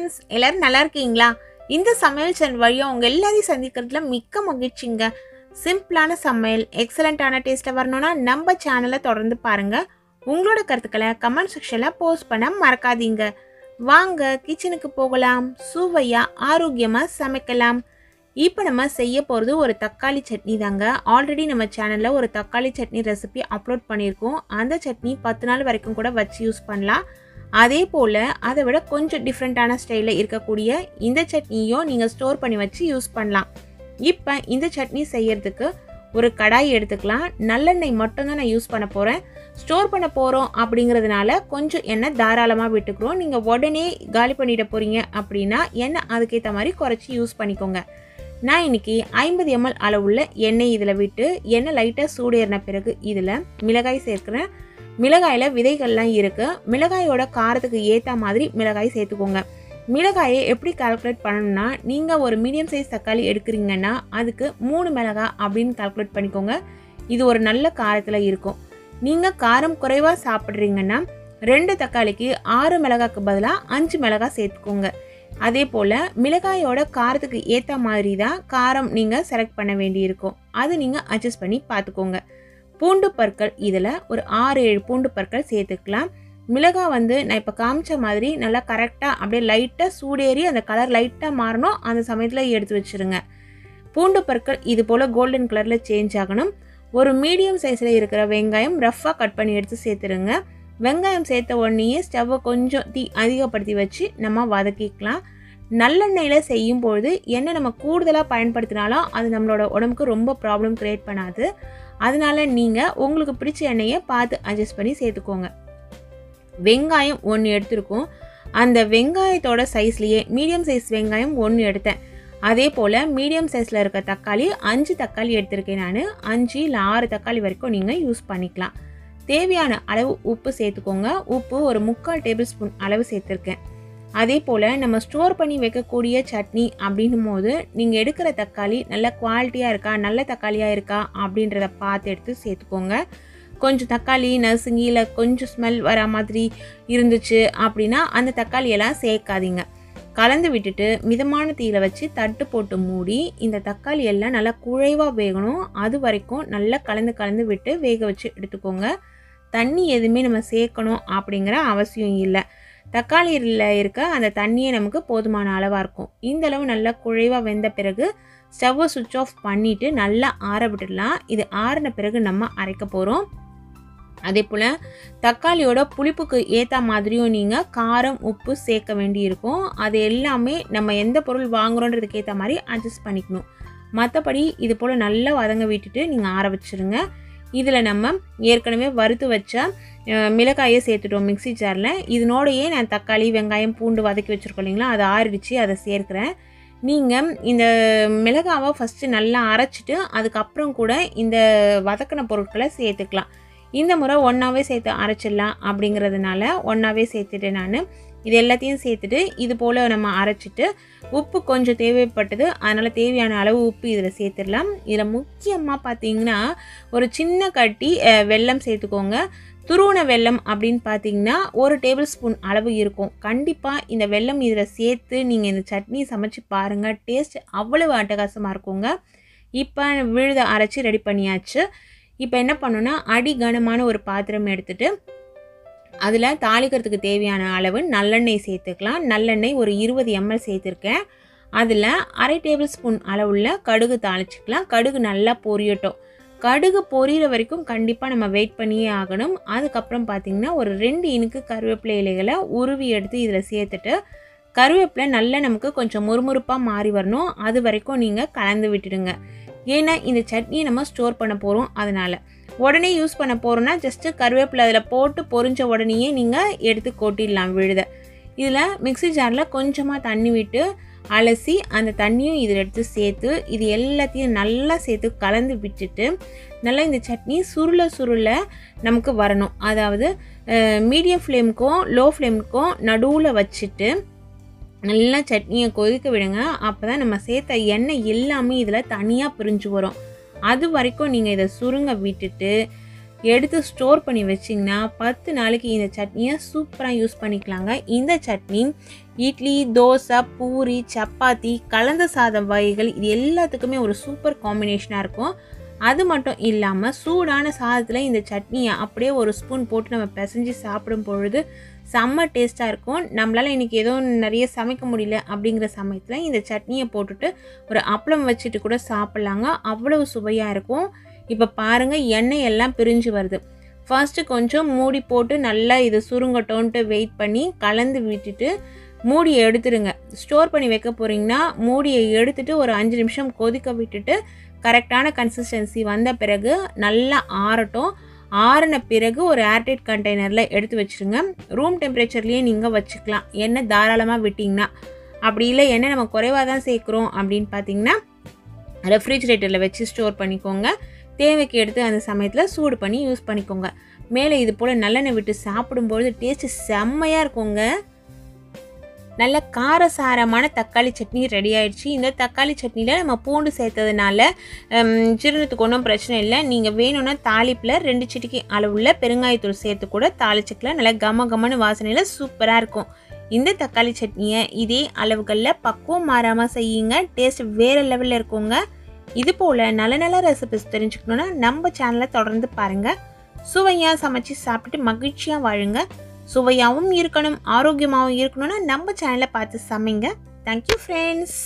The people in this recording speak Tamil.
ஃப்ரெண்ட்ஸ், எல்லாரும் நல்லா இருக்கீங்களா? இந்த சமையல் சேனல் வழியா உங்க எல்லாரையும் சந்திக்கிறதுல மிக்க மகிழ்ச்சிங்க. சிம்பிளான சமையல், எக்ஸலண்டான டேஸ்ட்டை வரணும்னா நம்ம சேனலை தொடர்ந்து பாருங்க. உங்களோட கருத்துக்களை கமெண்ட் செக்ஷன்ல போஸ்ட் பண்ண மறக்காதீங்க. வாங்க கிச்சனுக்கு போகலாம், சுவையா ஆரோக்கியமா சமைக்கலாம். இப்போ நம்ம செய்ய போகிறது ஒரு தக்காளி சட்னி தாங்க. ஆல்ரெடி நம்ம சேனலில் ஒரு தக்காளி சட்னி ரெசிபி அப்லோட் பண்ணியிருக்கோம். அந்த சட்னி 10 நாள் வரைக்கும் கூட வச்சு யூஸ் பண்ணலாம். அதே போல் அதை விட கொஞ்சம் டிஃப்ரெண்ட்டான ஸ்டைலில் இருக்கக்கூடிய இந்த சட்னியும் நீங்கள் ஸ்டோர் பண்ணி வச்சு யூஸ் பண்ணலாம். இப்போ இந்த சட்னி செய்யறதுக்கு ஒரு கடாய் எடுத்துக்கலாம். நல்லெண்ணெய் மட்டும்தான் நான் யூஸ் பண்ண போகிறேன். ஸ்டோர் பண்ண போகிறோம் அப்படிங்கிறதுனால கொஞ்சம் எண்ணெய் தாராளமாக விட்டுக்கிறோம். நீங்கள் உடனே காலி பண்ணிட போகிறீங்க அப்படின்னா எண்ணெய் அதுக்கேற்ற மாதிரி குறைச்சி யூஸ் பண்ணிக்கோங்க. நான் இன்றைக்கி 50 ml அளவுள்ள எண்ணெய் இதில் விட்டு எண்ணெய் லைட்டாக சூடேறின பிறகு இதில் மிளகாய் சேர்க்குறேன். மிளகாயில் விதைகள்லாம் இருக்குது. மிளகாயோட காரத்துக்கு ஏற்ற மாதிரி மிளகாய் சேர்த்துக்கோங்க. மிளகாயை எப்படி கால்குலேட் பண்ணணும்னா, நீங்கள் ஒரு மீடியம் சைஸ் தக்காளி எடுக்கிறீங்கன்னா அதுக்கு 3 மிளகாய் அப்படின்னு கால்குலேட் பண்ணிக்கோங்க. இது ஒரு நல்ல காரத்தில் இருக்கும். நீங்கள் காரம் குறைவாக சாப்பிட்றீங்கன்னா 2 தக்காளிக்கு 6 மிளகாய்க்கு பதிலாக 5 மிளகாய் சேர்த்துக்கோங்க. அதே போல் மிளகாயோட காரத்துக்கு ஏற்ற மாதிரி தான் காரம் நீங்கள் செலக்ட் பண்ண வேண்டியிருக்கும். அது நீங்கள் அட்ஜஸ்ட் பண்ணி பார்த்துக்கோங்க. பூண்டு பற்கள் இதில் ஒரு 6-7 பூண்டு பற்கள் சேர்த்துக்கலாம். மிளகாய் நான் இப்போ காமிச்ச மாதிரி நல்லா கரெக்டாக அப்படியே லைட்டாக சூடேறி அந்த கலர் லைட்டாக மாறணும். அந்த சமயத்தில் எடுத்து வச்சுருங்க. பூண்டு பற்கள் இது போல் கோல்டன் கலரில் சேஞ்ச் ஆகணும். ஒரு மீடியம் சைஸில் இருக்கிற வெங்காயம் ரஃப்பாக கட் பண்ணி எடுத்து சேர்த்துருங்க. வெங்காயம் சேர்த்த உடனேயே ஸ்டவ்வை கொஞ்சம் தீ அதிகப்படுத்தி வச்சு நம்ம வதக்கிக்கலாம். நல்லெண்ணெயில் செய்யும்பொழுது எண்ணெய் நம்ம கூடுதலாக பயன்படுத்தினாலும் அது நம்மளோட உடம்புக்கு ரொம்ப ப்ராப்ளம் க்ரியேட் பண்ணாது. அதனால நீங்கள் உங்களுக்கு பிடிச்ச எண்ணெயை பார்த்து அட்ஜஸ்ட் பண்ணி சேர்த்துக்கோங்க. வெங்காயம் 1 எடுத்துருக்கோம். அந்த வெங்காயத்தோட சைஸ்லேயே மீடியம் சைஸ் வெங்காயம் 1 எடுத்தேன். அதே போல் மீடியம் சைஸில் இருக்க தக்காளி 5 தக்காளி எடுத்திருக்கேன். நான் 5 இல்லை 6 தக்காளி வரைக்கும் நீங்கள் யூஸ் பண்ணிக்கலாம். தேவையான அளவு உப்பு சேர்த்துக்கோங்க. உப்பு ஒரு 3/4 டேபிள் ஸ்பூன் அளவு சேர்த்துருக்கேன். அதே போல் நம்ம ஸ்டோர் பண்ணி வைக்கக்கூடிய சட்னி அப்படின்னும் போது நீங்கள் எடுக்கிற தக்காளி நல்ல குவாலிட்டியாக இருக்கா, நல்ல தக்காளியாக இருக்கா அப்படின்றத பார்த்து எடுத்து சேர்த்துக்கோங்க. கொஞ்சம் தக்காளி நசுங்கி இல்லை கொஞ்சம் ஸ்மெல் வர மாதிரி இருந்துச்சு அப்படின்னா அந்த தக்காளியெல்லாம் சேர்க்காதீங்க. கலந்து விட்டுட்டு மிதமான தீயில வச்சு தட்டு போட்டு மூடி இந்த தக்காளி எல்லாம் நல்லா குழைவாக வேகணும். அது வரைக்கும் நல்லா கலந்து விட்டு வேக வச்சு எடுத்துக்கோங்க. தண்ணி எதுவுமே நம்ம சேர்க்கணும் அப்படிங்கிற அவசியம் இல்லை. தக்காளியில் இருக்க அந்த தண்ணியே நமக்கு போதுமான அளவாக இருக்கும். இந்த அளவு நல்லா குழைவாக வெந்த பிறகு ஸ்டவ்வை சுவிட்ச் ஆஃப் பண்ணிவிட்டு நல்லா ஆற விட்டுடலாம். இது ஆறின பிறகு நம்ம அரைக்க போகிறோம். அதே போல் தக்காளியோட புளிப்புக்கு ஏற்ற மாதிரியும் நீங்கள் காரம் உப்பு சேர்க்க வேண்டியிருக்கும். அது எல்லாமே நம்ம எந்த பொருள் வாங்குகிறோன்றதுக்கு ஏற்ற மாதிரி அட்ஜஸ்ட் பண்ணிக்கணும். மற்றபடி இது போல் நல்லா வதங்க விட்டுட்டு நீங்கள் ஆற வச்சுருங்க. இதில் நம்ம ஏற்கனவே வறுத்து வச்ச மிளகாயை சேர்த்துட்டோம் மிக்ஸி ஜாரில். இதனோடையே நான் தக்காளி வெங்காயம் பூண்டு வதக்கி வச்சுருக்கோம் இல்லைங்களா, அதை ஆறிடுச்சு, அதை சேர்க்குறேன். நீங்கள் இந்த மிளகாவை ஃபஸ்ட்டு நல்லா அரைச்சிட்டு அதுக்கப்புறம் கூட இந்த வதக்கின பொருட்களை சேர்த்துக்கலாம். இந்த முறை ஒன்றாவே சேர்த்து அரைச்சிடலாம் அப்படிங்கிறதுனால ஒன்றாவே சேர்த்துட்டு நான் இது எல்லாத்தையும் சேர்த்துட்டு இது போல் நம்ம அரைச்சிட்டு உப்பு கொஞ்சம் தேவைப்பட்டது, அதனால் தேவையான அளவு உப்பு இதில் சேர்த்துடலாம். இதில் முக்கியமாக பார்த்தீங்கன்னா ஒரு சின்ன கட்டி வெல்லம் சேர்த்துக்கோங்க. துருவன வெல்லம் அப்படின்னு பார்த்தீங்கன்னா 1 டேபிள் ஸ்பூன் அளவு இருக்கும். கண்டிப்பாக இந்த வெல்லம் இதில் சேர்த்து நீங்கள் இந்த சட்னி சமைச்சு பாருங்கள். டேஸ்ட் அவ்வளவு அட்டகாசமாக இருக்குங்க. இப்போ விழுதை அரைச்சி ரெடி பண்ணியாச்சு. இப்போ என்ன பண்ணணும்னா அடி கனமான ஒரு பாத்திரம் எடுத்துகிட்டு அதில் தாளிக்கிறதுக்கு தேவையான அளவு நல்லெண்ணெய் சேர்த்துக்கலாம். நல்லெண்ணெய் ஒரு 20 ml சேர்த்துருக்கேன். அதில் 1/2 டேபிள் ஸ்பூன் அளவுள்ள கடுகு தாளிச்சிக்கலாம். கடுகு நல்லா பொரியட்டும். கடுகு பொரியிற வரைக்கும் கண்டிப்பாக நம்ம வெயிட் பண்ணியே ஆகணும். அதுக்கப்புறம் பார்த்திங்கன்னா ஒரு 2 இனுக்கு கருவேப்பிலை இலைகளை உருவி எடுத்து இதில் சேர்த்துட்டு கருவேப்பிலை நல்லா நமக்கு கொஞ்சம் முறுமுறுப்பாக மாறி வரணும். அது வரைக்கும் நீங்கள் கலந்து விட்டுடுங்க. ஏன்னா இந்த சட்னியை நம்ம ஸ்டோர் பண்ண போகிறோம். அதனால் உடனே யூஸ் பண்ண போகிறோன்னா ஜஸ்ட்டு கருவேப்பிலை அதில் போட்டு பொரிஞ்ச உடனேயே நீங்கள் எடுத்து கொட்டிடலாம் விழுத. இதில் மிக்ஸி ஜாரில் கொஞ்சமாக தண்ணி விட்டு அலசி அந்த தண்ணியும் இதில் எடுத்து சேர்த்து இது எல்லாத்தையும் நல்லா சேர்த்து கலந்து விட்டுட்டு நல்லா இந்த சட்னி சுருள நமக்கு வரணும். அதாவது மீடியம் ஃப்ளேமுக்கும் லோ ஃப்ளேமுக்கும் நடுவில் வச்சுட்டு நல்லா சட்னியை கொதிக்க விடுங்க. அப்போ தான் நம்ம சேர்த்த எண்ணெய் எல்லாமே இதில் தனியாக பிரிஞ்சு வரும். அது வரைக்கும் நீங்கள் இதை சுருங்க விட்டுட்டு எடுத்து ஸ்டோர் பண்ணி வச்சிங்கன்னா 10 நாளைக்கு இந்த சட்னியை சூப்பராக யூஸ் பண்ணிக்கலாங்க. இந்த சட்னி இட்லி, தோசை, பூரி, சப்பாத்தி, கலந்த சாதம் வகைகள் இது எல்லாத்துக்குமே ஒரு சூப்பர் காம்பினேஷனாக இருக்கும். அது மட்டும் இல்லாமல் சூடான சாதத்தில் இந்த சட்னியை அப்படியே ஒரு ஸ்பூன் போட்டு நம்ம பிசைஞ்சு சாப்பிடும் பொழுது செம்ம டேஸ்ட்டாக இருக்கும். நம்மளால் இன்றைக்கி ஏதோ நிறைய சமைக்க முடியல அப்படிங்கிற சமயத்தில் இந்த சட்னியை போட்டுட்டு ஒரு அப்பளம் வச்சுட்டு கூட சாப்பிட்லாங்க. அவ்வளவு சுவையாக இருக்கும். இப்போ பாருங்கள், எண்ணெய் எல்லாம் பிரிஞ்சு வருது. ஃபர்ஸ்ட்டு கொஞ்சம் மூடி போட்டு நல்லா இது சுருங்கட்டோன்ட்டு வெயிட் பண்ணி கலந்து விட்டுட்டு மூடியை எடுத்துடுங்க. ஸ்டோர் பண்ணி வைக்க போகிறீங்கன்னா மூடியை எடுத்துகிட்டு ஒரு 5 நிமிஷம் கொதிக்க விட்டுட்டு கரெக்டான கன்சிஸ்டன்சி வந்த பிறகு நல்லா ஆறட்டும். ஆறின பிறகு ஒரு ஏர்டைட் கண்டெய்னரில் எடுத்து வச்சுருங்க. ரூம் டெம்பரேச்சர்லேயே நீங்கள் வச்சுக்கலாம், எண்ணெய் தாராளமாக விட்டிங்கன்னா. அப்படி இல்லை எண்ணெய் நம்ம குறைவாக தான் சேர்க்குறோம் அப்படின்னு பார்த்தீங்கன்னா ரெஃப்ரிஜிரேட்டரில் வச்சு ஸ்டோர் பண்ணிக்கோங்க. தேவைக்கு எடுத்து அந்த சமயத்தில் சூடு பண்ணி யூஸ் பண்ணிக்கோங்க. மேலே இது போல் நல்லெண்ணெய் விட்டு சாப்பிடும்பொழுது டேஸ்ட்டு செம்மையாக இருக்குங்க. நல்ல காரசாரமான தக்காளி சட்னி ரெடி ஆயிடுச்சு. இந்த தக்காளி சட்னியில் நம்ம பூண்டு சேர்த்ததுனால ஜீரணத்துக்கு ஒன்றும் பிரச்சனை இல்லை. நீங்கள் வேணும்னா தாளிப்பில் 2 சிட்டிகை அளவுள்ள பெருங்காயத்தூள் சேர்த்து கூட தாளிச்சிக்கலாம். நல்லா கம வாசனையில் சூப்பராக இருக்கும். இந்த தக்காளி சட்னியை இதே அளவுகளில் பக்குவம் மாறாமல் செய்யுங்க. டேஸ்ட் வேறு லெவலில் இருக்குங்க. இது போல் நல்ல ரெசிபிஸ் தெரிஞ்சுக்கணுன்னா நம்ம சேனலை தொடர்ந்து பாருங்கள். சுவையாக சமைச்சு சாப்பிட்டுட்டு மகிழ்ச்சியாக வாழுங்க. சுவையாகவும் இருக்கணும், ஆரோக்கியமாகவும் இருக்கணும்னா நம்ம சேனலை பார்த்து சமைங்க. Thank you friends.